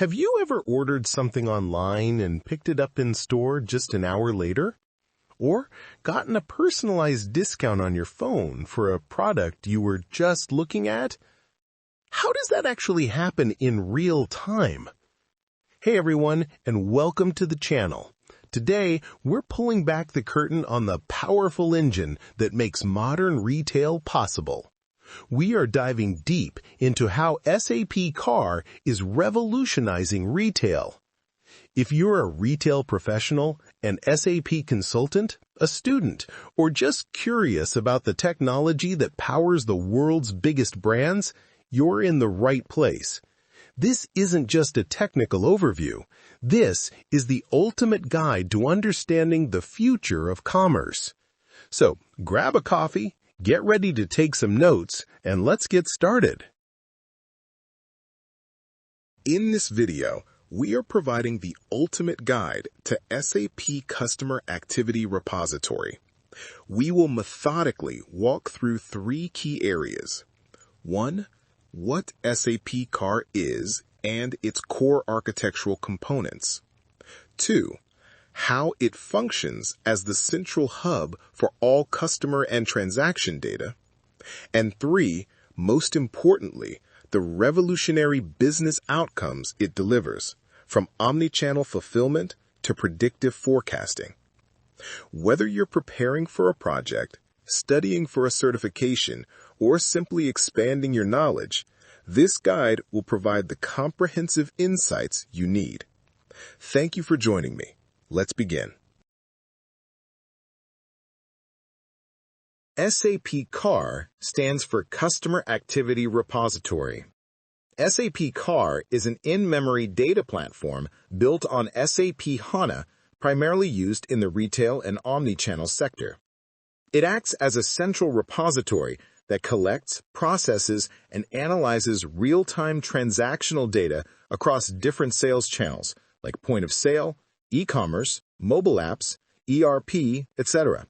Have you ever ordered something online and picked it up in store just an hour later? Or gotten a personalized discount on your phone for a product you were just looking at? How does that actually happen in real time? Hey everyone, and welcome to the channel. Today, we're pulling back the curtain on the powerful engine that makes modern retail possible. We are diving deep into how SAP CAR is revolutionizing retail. If you're a retail professional, an SAP consultant, a student, or just curious about the technology that powers the world's biggest brands, you're in the right place. This isn't just a technical overview. This is the ultimate guide to understanding the future of commerce. So, grab a coffee, get ready to take some notes, and let's get started. In this video, we are providing the ultimate guide to SAP Customer Activity Repository. We will methodically walk through three key areas. 1. What SAP CAR is and its core architectural components. 2. How it functions as the central hub for all customer and transaction data. And 3, most importantly, the revolutionary business outcomes it delivers, from omnichannel fulfillment to predictive forecasting. Whether you're preparing for a project, studying for a certification, or simply expanding your knowledge, this guide will provide the comprehensive insights you need. Thank you for joining me. Let's begin. SAP CAR stands for Customer Activity Repository. SAP CAR is an in-memory data platform built on SAP HANA, primarily used in the retail and omnichannel sector. It acts as a central repository that collects, processes, and analyzes real-time transactional data across different sales channels, like point of sale, e-commerce, mobile apps, ERP, etc.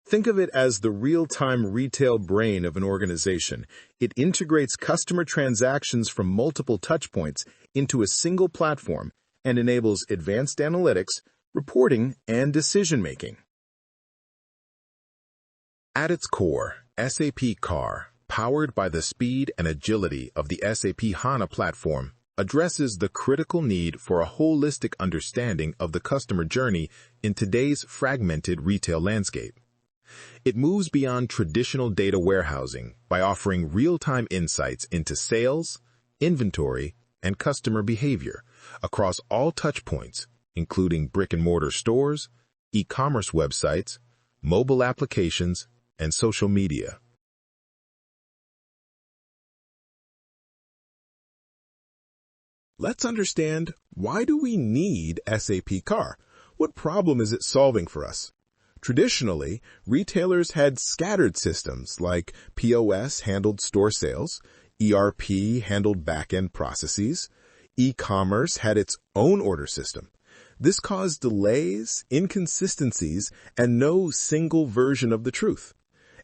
Think of it as the real-time retail brain of an organization. It integrates customer transactions from multiple touchpoints into a single platform and enables advanced analytics, reporting, and decision-making. At its core, SAP CAR, powered by the speed and agility of the SAP HANA platform, addresses the critical need for a holistic understanding of the customer journey in today's fragmented retail landscape. It moves beyond traditional data warehousing by offering real-time insights into sales, inventory, and customer behavior across all touchpoints, including brick-and-mortar stores, e-commerce websites, mobile applications, and social media. Let's understand, why do we need SAP CAR? What problem is it solving for us? Traditionally, retailers had scattered systems like POS handled store sales, ERP handled back-end processes, e-commerce had its own order system. This caused delays, inconsistencies, and no single version of the truth.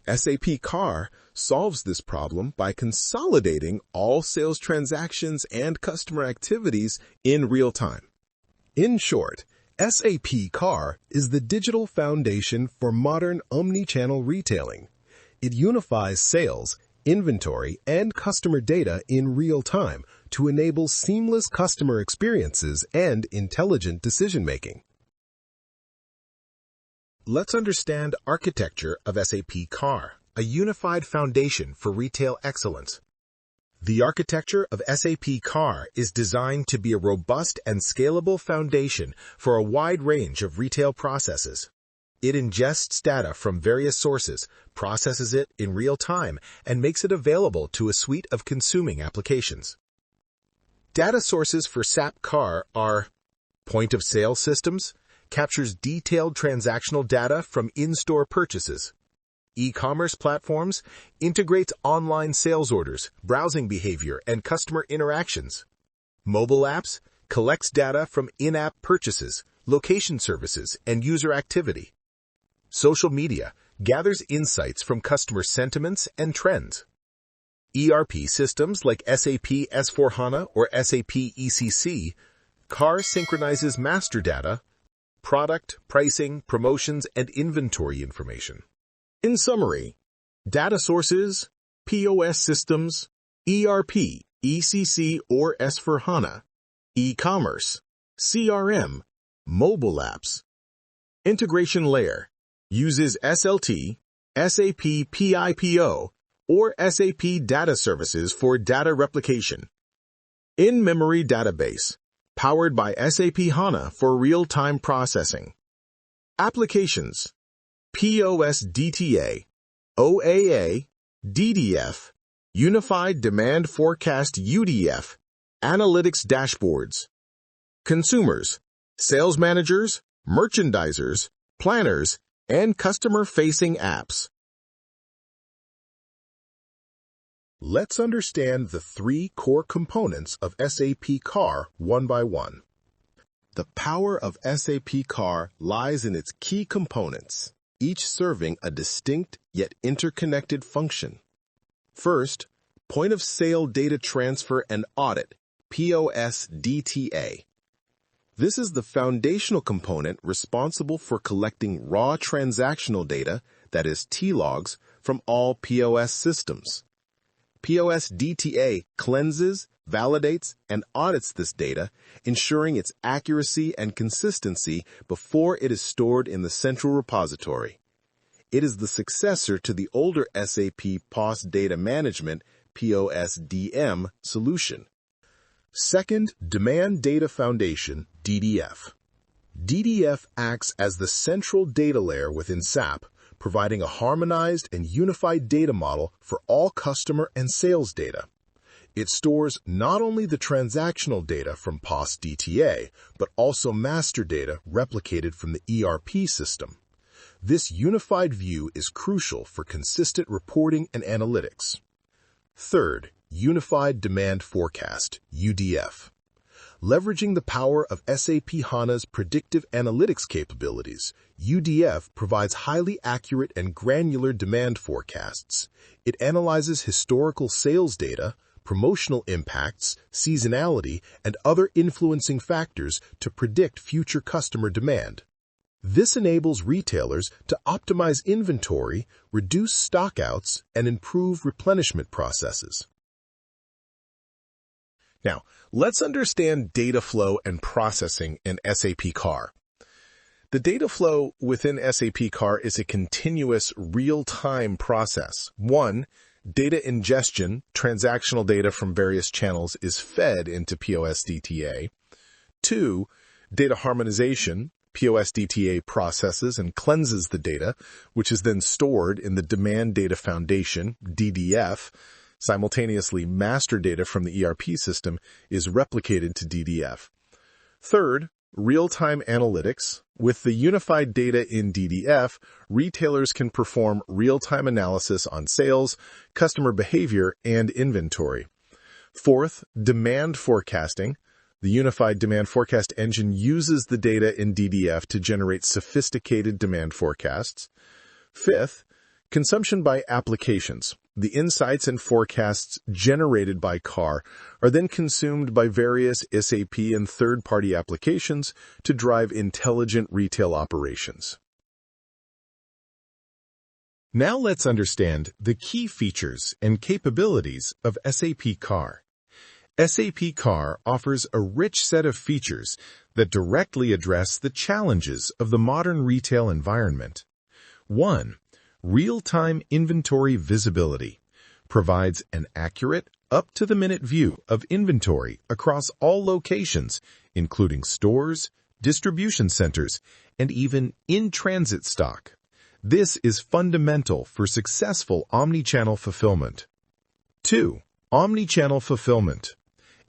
SAP CAR solves this problem by consolidating all sales transactions and customer activities in real time. In short, SAP CAR is the digital foundation for modern omnichannel retailing. It unifies sales, inventory, and customer data in real time to enable seamless customer experiences and intelligent decision-making. Let's understand architecture of SAP CAR, a unified foundation for retail excellence. The architecture of SAP CAR is designed to be a robust and scalable foundation for a wide range of retail processes. It ingests data from various sources, processes it in real time, and makes it available to a suite of consuming applications. Data sources for SAP CAR are point-of-sale systems, captures detailed transactional data from in-store purchases. E-commerce platforms integrates online sales orders, browsing behavior, and customer interactions. Mobile apps collects data from in-app purchases, location services, and user activity. Social media gathers insights from customer sentiments and trends. ERP systems like SAP S/4HANA or SAP ECC, CAR synchronizes master data, product, pricing, promotions, and inventory information. In summary, data sources, POS systems, ERP, ECC or S/4HANA, e-commerce, CRM, mobile apps. Integration layer uses SLT, SAP PIPO, or SAP Data Services for data replication. In-memory database, powered by SAP HANA for real-time processing. Applications, POS DTA, OAA, DDF, Unified Demand Forecast UDF, Analytics Dashboards. Consumers, sales managers, merchandisers, planners, and customer-facing apps. Let's understand the three core components of SAP CAR one by one. The power of SAP CAR lies in its key components, each serving a distinct yet interconnected function. First, point-of-sale data transfer and audit, POS DTA. This is the foundational component responsible for collecting raw transactional data, that is T-logs, from all POS systems. POS DTA cleanses, validates, and audits this data, ensuring its accuracy and consistency before it is stored in the central repository. It is the successor to the older SAP POS Data Management POSDM solution. Second, Demand Data Foundation, DDF. DDF acts as the central data layer within SAP, providing a harmonized and unified data model for all customer and sales data. It stores not only the transactional data from POS DTA, but also master data replicated from the ERP system. This unified view is crucial for consistent reporting and analytics. Third, Unified Demand Forecast, UDF. Leveraging the power of SAP HANA's predictive analytics capabilities, UDF provides highly accurate and granular demand forecasts. It analyzes historical sales data, promotional impacts, seasonality, and other influencing factors to predict future customer demand. This enables retailers to optimize inventory, reduce stockouts, and improve replenishment processes. Now, let's understand data flow and processing in SAP CAR. The data flow within SAP CAR is a continuous, real-time process. 1. Data ingestion, transactional data from various channels, is fed into POS DTA. 2. Data harmonization, POS DTA processes and cleanses the data, which is then stored in the Demand Data Foundation, DDF. Simultaneously, master data from the ERP system is replicated to DDF. Third, real-time analytics. With the unified data in DDF, retailers can perform real-time analysis on sales, customer behavior, and inventory. Fourth, demand forecasting. The unified demand forecast engine uses the data in DDF to generate sophisticated demand forecasts. Fifth, consumption by applications. The insights and forecasts generated by CAR are then consumed by various SAP and third-party applications to drive intelligent retail operations. Now let's understand the key features and capabilities of SAP CAR. SAP CAR offers a rich set of features that directly address the challenges of the modern retail environment. 1. Real-time inventory visibility provides an accurate, up-to-the-minute view of inventory across all locations, including stores, distribution centers, and even in-transit stock. This is fundamental for successful omnichannel fulfillment. 2. Omnichannel fulfillment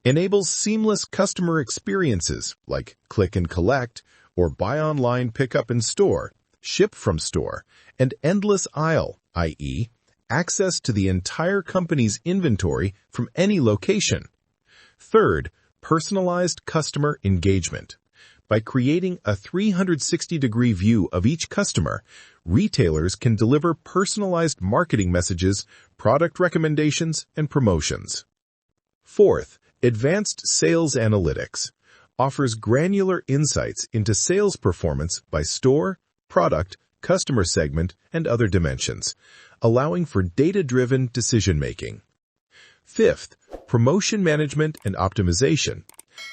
enables seamless customer experiences like click and collect or buy online, pickup in store, ship from store, and endless aisle, i.e., access to the entire company's inventory from any location. Third, personalized customer engagement. By creating a 360-degree view of each customer, retailers can deliver personalized marketing messages, product recommendations, and promotions. Fourth, advanced sales analytics offers granular insights into sales performance by store, product, customer segment, and other dimensions, allowing for data-driven decision-making. Fifth, promotion management and optimization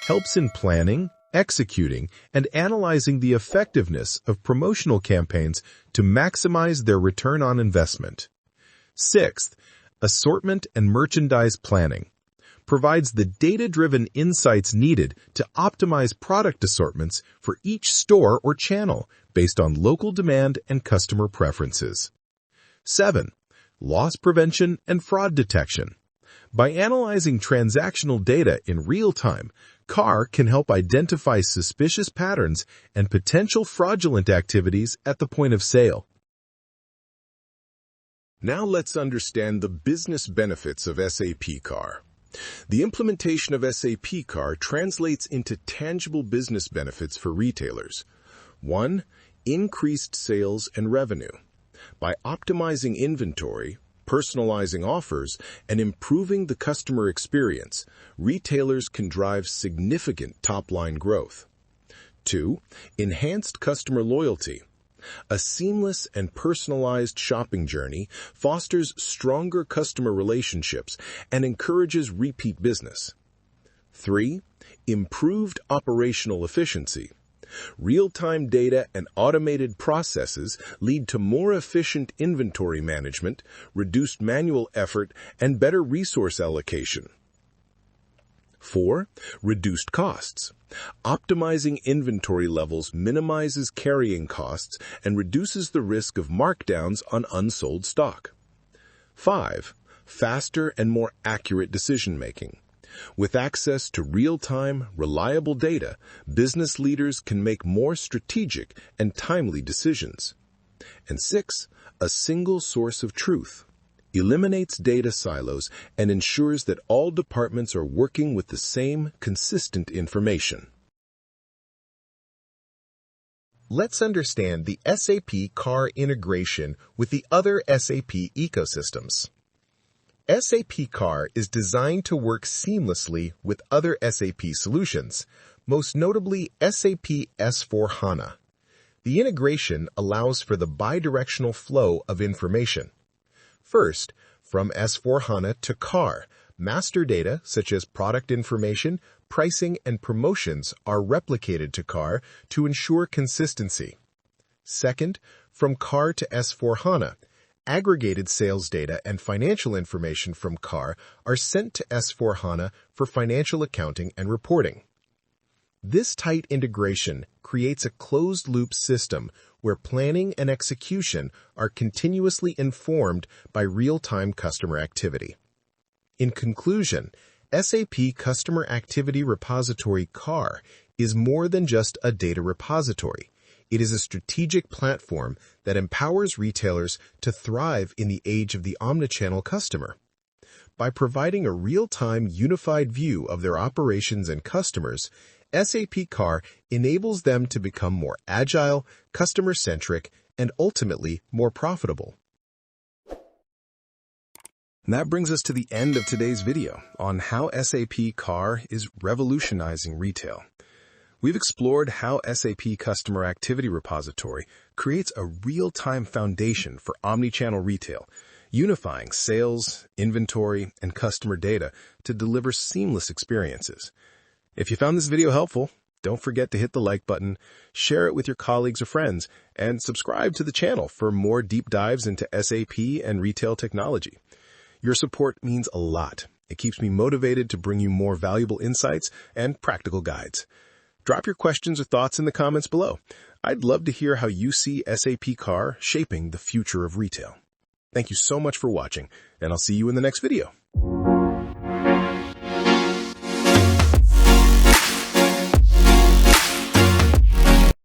helps in planning, executing, and analyzing the effectiveness of promotional campaigns to maximize their return on investment. Sixth, assortment and merchandise planning provides the data-driven insights needed to optimize product assortments for each store or channel based on local demand and customer preferences. 7. Loss prevention and fraud detection. By analyzing transactional data in real time, CAR can help identify suspicious patterns and potential fraudulent activities at the point of sale. Now let's understand the business benefits of SAP CAR. The implementation of SAP CAR translates into tangible business benefits for retailers. 1. Increased sales and revenue. By optimizing inventory, personalizing offers, and improving the customer experience, retailers can drive significant top-line growth. 2. Enhanced customer loyalty. A seamless and personalized shopping journey fosters stronger customer relationships and encourages repeat business. 3. Improved operational efficiency. Real-time data and automated processes lead to more efficient inventory management, reduced manual effort, and better resource allocation. 4. Reduced costs. Optimizing inventory levels minimizes carrying costs and reduces the risk of markdowns on unsold stock. 5. Faster and more accurate decision-making. With access to real-time, reliable data, business leaders can make more strategic and timely decisions. And 6. A single source of truth. Eliminates data silos and ensures that all departments are working with the same consistent information. Let's understand the SAP CAR integration with the other SAP ecosystems. SAP CAR is designed to work seamlessly with other SAP solutions, most notably SAP S/4HANA. The integration allows for the bidirectional flow of information. First, from S/4HANA to CAR, master data such as product information, pricing, and promotions are replicated to CAR to ensure consistency. Second, from CAR to S/4HANA, aggregated sales data and financial information from CAR are sent to S/4HANA for financial accounting and reporting. This tight integration creates a closed-loop system where planning and execution are continuously informed by real-time customer activity. In conclusion, SAP Customer Activity Repository CAR is more than just a data repository. It is a strategic platform that empowers retailers to thrive in the age of the omnichannel customer. By providing a real-time unified view of their operations and customers, SAP CAR enables them to become more agile, customer-centric, and ultimately more profitable. And that brings us to the end of today's video on how SAP CAR is revolutionizing retail. We've explored how SAP Customer Activity Repository creates a real-time foundation for omnichannel retail, unifying sales, inventory, and customer data to deliver seamless experiences. If you found this video helpful, don't forget to hit the like button, share it with your colleagues or friends, and subscribe to the channel for more deep dives into SAP and retail technology. Your support means a lot. It keeps me motivated to bring you more valuable insights and practical guides. Drop your questions or thoughts in the comments below. I'd love to hear how you see SAP CAR shaping the future of retail. Thank you so much for watching, and I'll see you in the next video.